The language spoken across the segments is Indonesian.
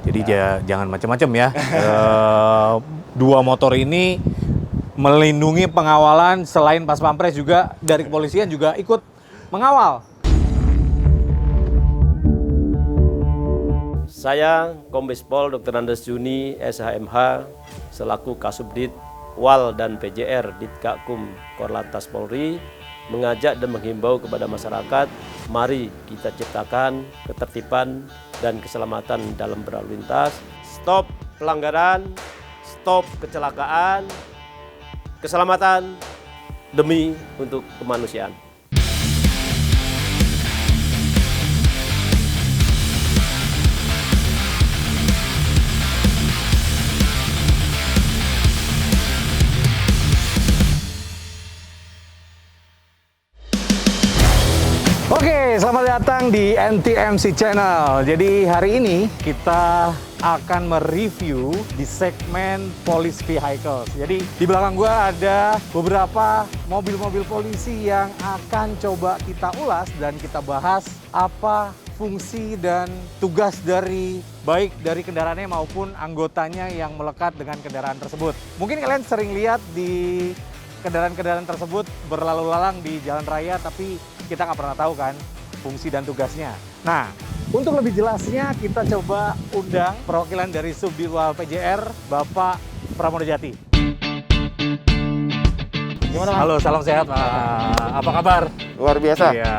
Jadi jangan macam-macam ya. Dua motor ini melindungi pengawalan, selain Pas Pampres juga dari kepolisian juga ikut mengawal. Saya Kombes Pol Dr. Andes Juni, SHMH, selaku Kasubdit Wal dan PJR Ditgakum Korlantas Polri, mengajak dan menghimbau kepada masyarakat, mari kita ciptakan ketertiban dan keselamatan dalam berlalu lintas. Stop pelanggaran, stop kecelakaan, keselamatan demi untuk kemanusiaan. Oke, selamat datang di NTMC Channel. Jadi hari ini kita akan mereview di segmen Police Vehicles. Jadi di belakang gua ada beberapa mobil-mobil polisi yang akan coba kita ulas dan kita bahas apa fungsi dan tugas dari baik dari kendaraannya maupun anggotanya yang melekat dengan kendaraan tersebut. Mungkin kalian sering lihat di kendaraan-kendaraan tersebut berlalu lalang di jalan raya, tapi kita nggak pernah tahu kan fungsi dan tugasnya. Nah, untuk lebih jelasnya kita coba undang perwakilan dari Subditwal PJR, Bapak Pramono Jati. Gimana, Mas? Halo, salam sehat, Pak. Apa kabar? Luar biasa. Iya.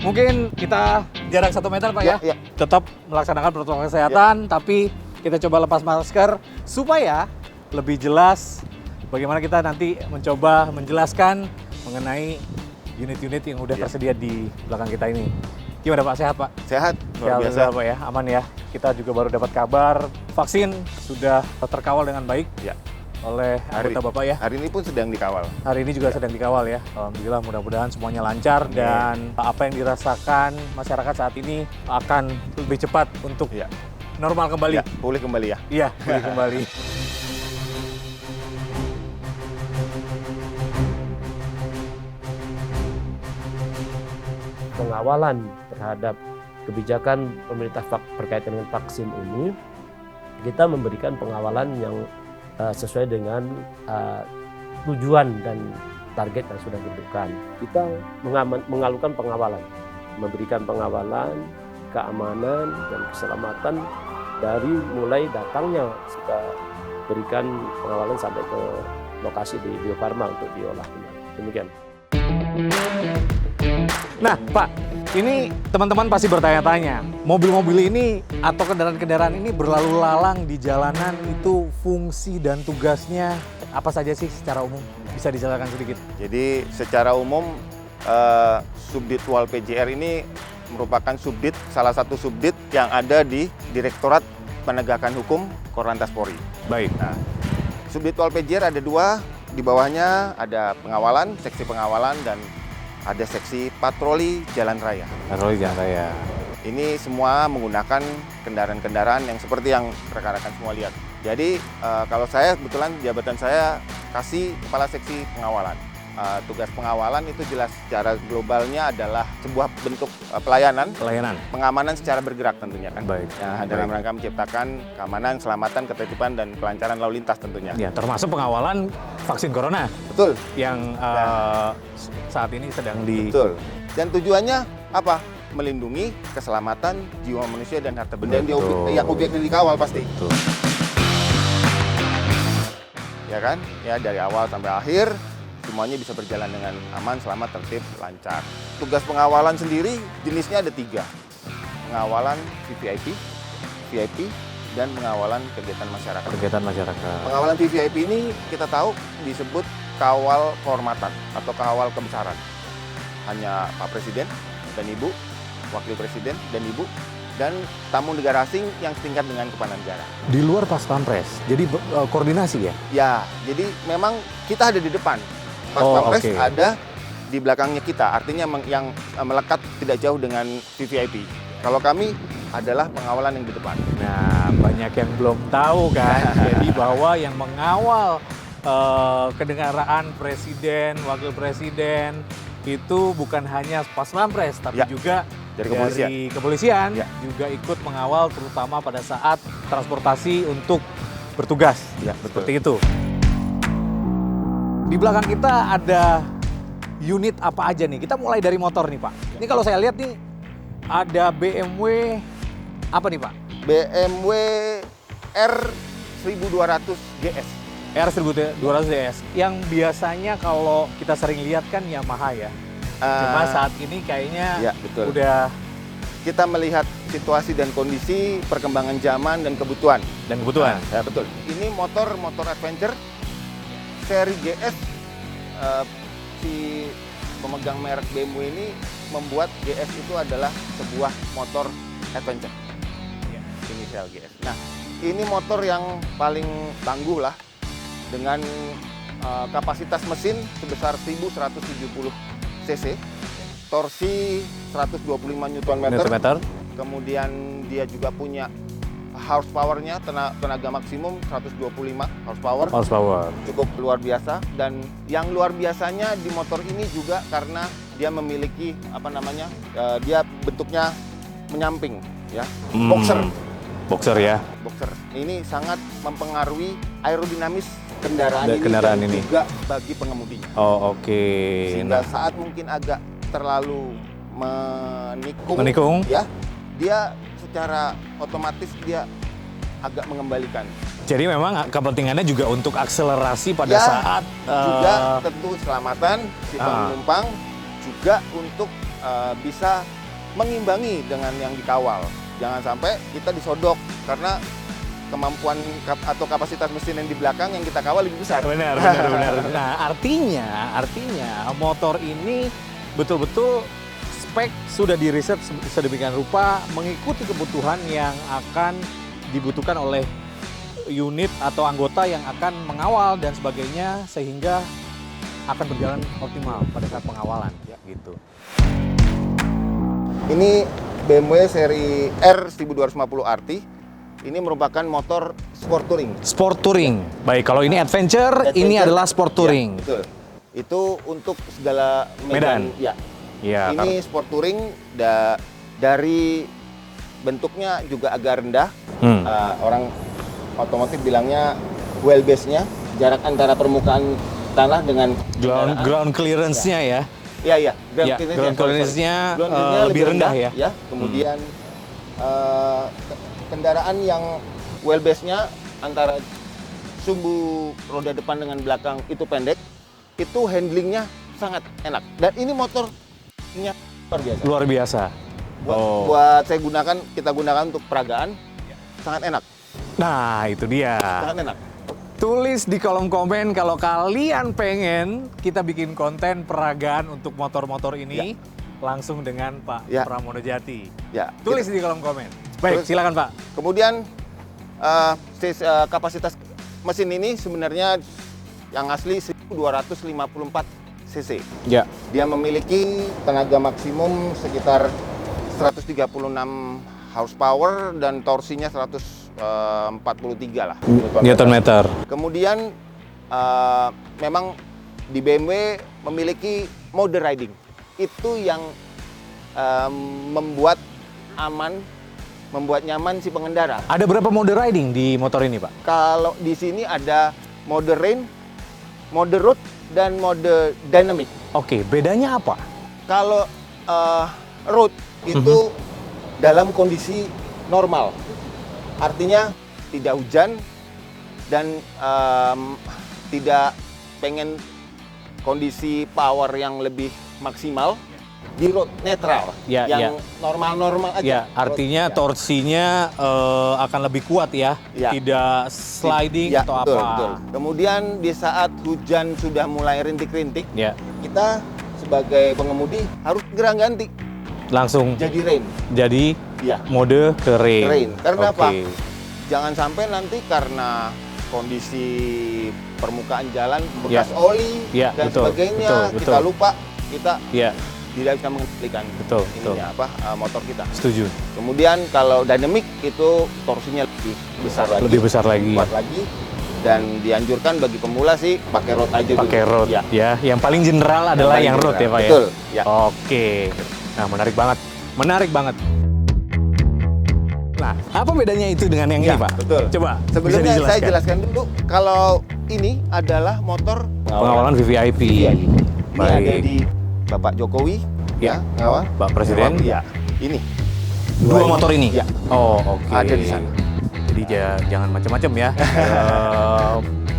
Mungkin kita jarak 1 meter, Pak ya? Ya. Tetap melaksanakan protokol kesehatan, tapi kita coba lepas masker supaya lebih jelas bagaimana kita nanti mencoba menjelaskan mengenai unit-unit yang udah tersedia di belakang kita ini. Gimana Pak, sehat Pak? Sehat, luar biasa. Pak ya, aman ya. Kita juga baru dapat kabar vaksin sudah terkawal dengan baik Ya. oleh anggota Bapak ya. Hari ini pun sedang dikawal. Hari ini juga sedang dikawal ya. Alhamdulillah, mudah-mudahan semuanya lancar dan apa yang dirasakan masyarakat saat ini akan lebih cepat untuk normal kembali. Ya, pulih kembali ya. Iya, pulih kembali. Pengawalan terhadap kebijakan pemerintah berkaitan dengan vaksin ini, kita memberikan pengawalan yang sesuai dengan tujuan dan target yang sudah ditentukan. Kita mengalukan pengawalan, memberikan pengawalan, keamanan dan keselamatan dari mulai datangnya kita berikan pengawalan sampai ke lokasi di Bio Farma untuk diolah kembali. Demikian. Nah, Pak, ini teman-teman pasti bertanya-tanya, mobil-mobil ini atau kendaraan-kendaraan ini berlalu lalang di jalanan, itu fungsi dan tugasnya apa saja sih secara umum? Bisa dijelaskan sedikit? Jadi secara umum Subditwal PJR ini merupakan subdit, salah satu subdit yang ada di Direktorat Penegakan Hukum Korlantas Polri. Baik. Nah, Subditwal PJR ada 2, di bawahnya ada pengawalan, seksi pengawalan, dan ada seksi patroli jalan raya. Patroli jalan raya. Ini semua menggunakan kendaraan-kendaraan yang seperti yang rekan-rekan semua lihat. Jadi kalau saya kebetulan jabatan saya kasih kepala seksi pengawalan. Tugas pengawalan itu jelas secara globalnya adalah sebuah bentuk pelayanan, pengamanan secara bergerak tentunya kan. Baik. Ya, dalam rangka menciptakan keamanan, keselamatan, ketertiban dan kelancaran lalu lintas tentunya. Ya, termasuk pengawalan vaksin corona. Betul. Yang saat ini sedang Betul. Dan tujuannya apa? Melindungi keselamatan jiwa manusia dan harta benda yang objeknya dikawal pasti. Betul. Ya kan? Ya dari awal sampai akhir semuanya bisa berjalan dengan aman, selamat, tertib, lancar. Tugas pengawalan sendiri jenisnya ada 3. Pengawalan VVIP, VIP, dan pengawalan kegiatan masyarakat. Kegiatan masyarakat. Pengawalan VVIP ini kita tahu disebut kawal kehormatan atau kawal kebesaran. Hanya Pak Presiden dan Ibu, Wakil Presiden dan Ibu, dan tamu negara asing yang setingkat dengan kepala negara. Di luar Pas Pampres, jadi koordinasi ya? Ya, jadi memang kita ada di depan. Pas Pampres ada di belakangnya kita, artinya yang melekat tidak jauh dengan VVIP. Kalau kami adalah pengawalan yang di depan. Nah, banyak yang belum tahu kan, jadi bahwa yang mengawal kendaraan presiden, wakil presiden itu bukan hanya Pas Pampres, tapi juga dari kepolisian Ya. juga ikut mengawal terutama pada saat transportasi untuk bertugas. Ya, betul. Seperti itu. Di belakang kita ada unit apa aja nih? Kita mulai dari motor nih, Pak. Ini kalau saya lihat nih ada BMW apa nih, Pak? BMW R 1200 GS. R1200 DS yang biasanya kalau kita sering lihat kan Yamaha ya. Cuma saat ini kayaknya Ya, betul. udah Kita melihat situasi dan kondisi, perkembangan zaman dan kebutuhan. dan kebutuhan. Ya, betul. Ini motor adventure seri GS. Si pemegang merek BMW ini membuat GS itu adalah sebuah motor adventure. Ya. Inisial GS. Nah, ini motor yang paling tangguh lah dengan kapasitas mesin sebesar 1170 cc, torsi 125 Nm. Kemudian dia juga punya horsepower-nya, tenaga maksimum 125 horsepower. Cukup luar biasa. Dan yang luar biasanya di motor ini juga karena dia memiliki dia bentuknya menyamping ya. Boxer ya. Boxer. Ini sangat mempengaruhi aerodinamis kendaraan Kendaraan dan ini. juga bagi pengemudinya. Oh, oke. Sehingga Nah, saat mungkin agak terlalu menikung, menikung. ya, dia secara otomatis dia agak mengembalikan. Jadi memang kepentingannya juga untuk akselerasi pada Ya, saat Juga tentu keselamatan si penumpang, juga untuk bisa mengimbangi dengan yang dikawal. Jangan sampai kita disodok karena kemampuan atau kapasitas mesin yang di belakang yang kita kawal lebih besar. benar. Nah, artinya motor ini betul-betul spek sudah diriset sedemikian rupa mengikuti kebutuhan yang akan dibutuhkan oleh unit atau anggota yang akan mengawal dan sebagainya sehingga akan berjalan optimal pada saat pengawalan ya gitu. Ini BMW seri R 1250 RT. Ini merupakan motor sport touring. Sport touring. Baik, kalau ini adventure, ini adalah sport touring. Ya, betul. Itu untuk segala medan. Ya. Ya, Ini sport touring dari bentuknya juga agak rendah. Orang otomotif bilangnya wheelbase-nya, jarak antara permukaan tanah dengan ground clearance-nya ya. Iya. Ground clearance-nya lebih rendah ya. Kemudian kendaraan yang wheelbase-nya antara sumbu roda depan dengan belakang itu pendek, itu handlingnya sangat enak. Dan ini motornya Luar biasa. Buat kita gunakan untuk peragaan, sangat enak. Nah, itu dia. Sangat enak. Tulis di kolom komen kalau kalian pengen kita bikin konten peragaan untuk motor-motor ini langsung dengan Pak Pramono Jati. Ya. Tulis di kolom komen. Baik, silakan Pak. Kemudian kapasitas mesin ini sebenarnya yang asli 1254 cc. Ya. Dia memiliki tenaga maksimum sekitar 136 horsepower dan torsinya 143 lah. Newton-meter. Kemudian memang di BMW memiliki mode riding. Itu yang membuat nyaman si pengendara. Ada berapa mode riding di motor ini, Pak? Kalau di sini ada mode rain, mode road, dan mode dynamic. Oke, bedanya apa? Kalau road itu dalam kondisi normal, artinya tidak hujan dan tidak pengen kondisi power yang lebih maksimal, di road netral, yang normal-normal aja. Ya, artinya torsinya akan lebih kuat ya, tidak sliding atau betul, apa. Betul. Kemudian di saat hujan sudah mulai rintik-rintik, kita sebagai pengemudi harus segera ganti. Langsung jadi rain. Jadi mode ke rain. Karena apa? Jangan sampai nanti karena kondisi permukaan jalan bekas oli dan sebagainya, kita lupa, kita tidak bisa mengendalikan motor kita. Setuju. Kemudian kalau dynamic itu torsinya lebih besar lagi, kuat lagi, dan dianjurkan bagi pemula sih pakai road aja dulu. Pakai road ya. Yang paling general adalah yang road ya, Pak. Betul. Ya. Oke. Nah, menarik banget. Menarik banget. Nah, apa bedanya itu dengan yang Ya, ini, Pak? betul. Coba, Sebelumnya bisa saya dijelaskan. jelaskan dulu, kalau ini adalah motor Pengawalan VVIP. VVIP. Ini Baik. ada di Bapak Jokowi, Ya. ngawal. Pak Presiden. Ya, ini. Dua motor ini? Ya. Oh, oke. Ada di sana. Jadi jangan macam-macam ya.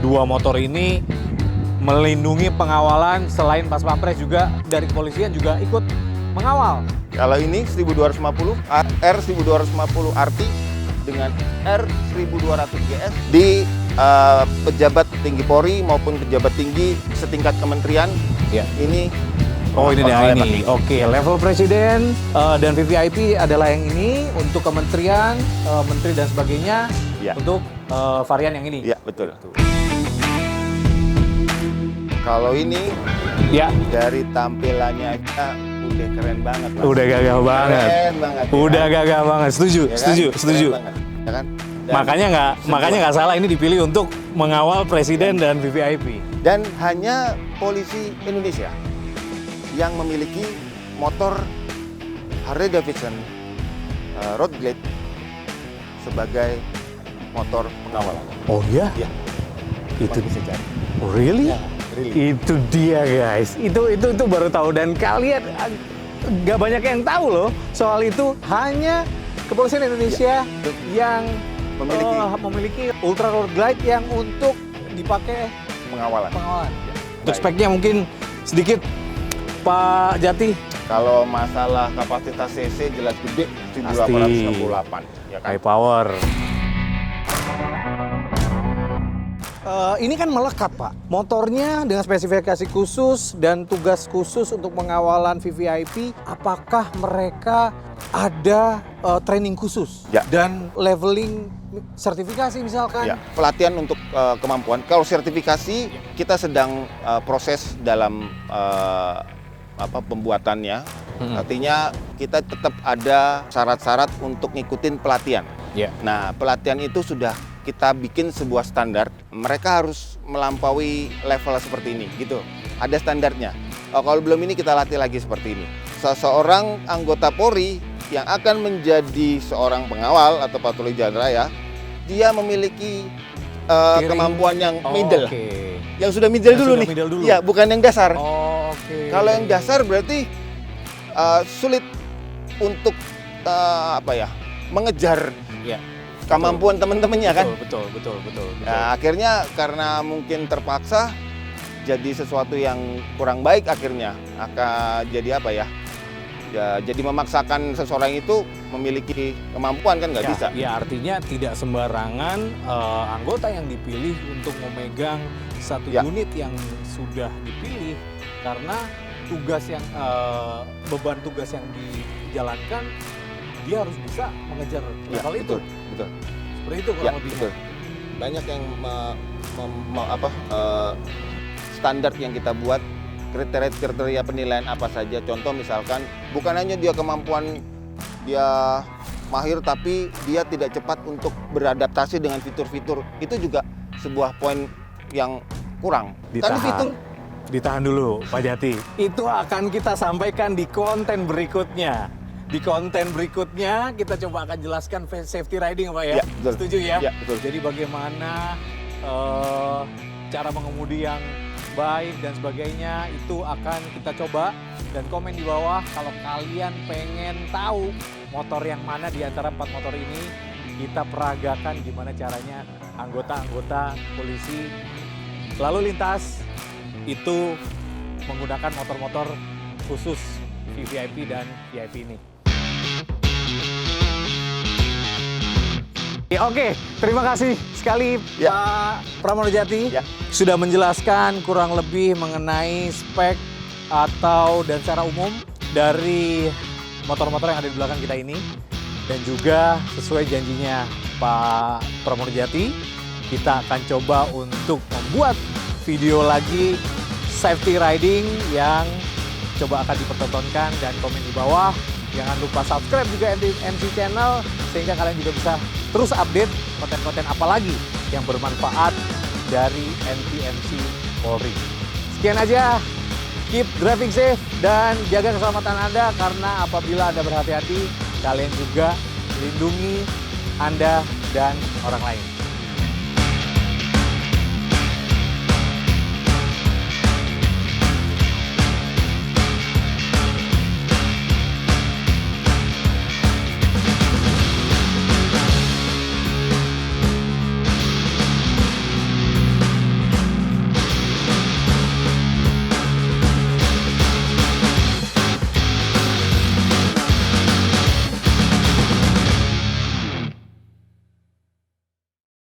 Dua motor ini melindungi pengawalan selain Pas Pampres juga dari kepolisian juga ikut mengawal. Kalau ini 1250, R1250 RT dengan R1200 GS di pejabat tinggi Polri maupun pejabat tinggi setingkat kementerian. Ya. Ini Oh, ini pengawalan dah ini. Oke, level presiden dan VVIP adalah yang ini untuk kementerian, menteri dan sebagainya. Ya. Untuk varian yang ini. Ya, betul. Kalau ini Ya. dari tampilannya aja udah keren banget. Mas. Udah gagah banget. Keren banget. ya Udah kan? gagah banget. Setuju, Ya kan? setuju, Keren setuju. banget, ya kan? Dan- Makanya nggak salah ini dipilih untuk mengawal presiden dan VVIP. Dan hanya polisi Indonesia yang memiliki motor Harley Davidson Road Glide sebagai motor pengawalan. Oh ya? Ya. Itu Bisa cari. really? Ya, really. Itu dia guys. Itu baru tahu dan kalian nggak banyak yang tahu loh soal itu. Hanya kepolisian Indonesia yang memiliki Ultra Road Glide yang untuk dipakai Pengawalan. pengawalan. Untuk Baik. speknya mungkin sedikit Pak Jati. Kalau masalah kapasitas CC jelas gede 1868 ya kan. High power. Ini kan melekat, Pak. Motornya dengan spesifikasi khusus dan tugas khusus untuk pengawalan VVIP. Apakah mereka ada training khusus Ya. dan leveling sertifikasi misalkan? Ya, pelatihan untuk kemampuan. Kalau sertifikasi kita sedang proses dalam pembuatannya. Artinya kita tetap ada syarat-syarat untuk ngikutin pelatihan. Ya. Nah, pelatihan itu sudah kita bikin sebuah standar. Mereka harus melampaui level seperti ini, gitu. Ada standarnya. Kalau belum ini kita latih lagi seperti ini. Seseorang anggota Polri yang akan menjadi seorang pengawal atau patroli jalan raya, dia memiliki Kiring. kemampuan yang Oh, middle. Oke. Yang sudah middle Yang dulu sudah nih. middle dulu. Iya, bukan yang dasar. Oh, oke. Kalau yang dasar berarti sulit untuk mengejar Ya. kemampuan teman-temannya kan. Betul. Ya, akhirnya karena mungkin terpaksa jadi sesuatu yang kurang baik akhirnya akan jadi ya jadi memaksakan seseorang itu memiliki kemampuan kan nggak bisa. Ya, artinya tidak sembarangan anggota yang dipilih untuk memegang satu Ya. unit yang sudah dipilih karena tugas yang beban tugas yang dijalankan dia harus bisa mengejar Ya, level itu. betul. Seperti itu Ya, kurang lebih. betul. Banyak yang standar yang kita buat, kriteria penilaian apa saja. Contoh misalkan bukan hanya dia kemampuan dia mahir, tapi dia tidak cepat untuk beradaptasi dengan fitur-fitur. Itu juga sebuah poin yang kurang. Karena fitur Ditahan dulu Pak Jati. Itu akan kita sampaikan di konten berikutnya. Di konten berikutnya kita coba akan jelaskan safety riding Pak ya. Ya, betul. Setuju ya? Ya, betul. Jadi bagaimana cara mengemudi yang baik dan sebagainya itu akan kita coba. Dan komen di bawah kalau kalian pengen tahu motor yang mana di antara 4 motor ini. Kita peragakan gimana caranya anggota-anggota polisi lalu lintas itu menggunakan motor-motor khusus VVIP dan VIP ini. Oke, terima kasih sekali Ya. Pak Pramono Jati Ya. sudah menjelaskan kurang lebih mengenai spek atau dan secara umum dari motor-motor yang ada di belakang kita ini. Dan juga sesuai janjinya Pak Pramono Jati, kita akan coba untuk membuat video lagi safety riding yang coba akan dipertontonkan dan komen di bawah. Jangan lupa subscribe juga NTMC Channel sehingga kalian juga bisa terus update konten-konten apa lagi yang bermanfaat dari NTMC Polri. Sekian aja keep driving safe dan jaga keselamatan Anda, karena apabila Anda berhati-hati, kalian juga lindungi Anda dan orang lain.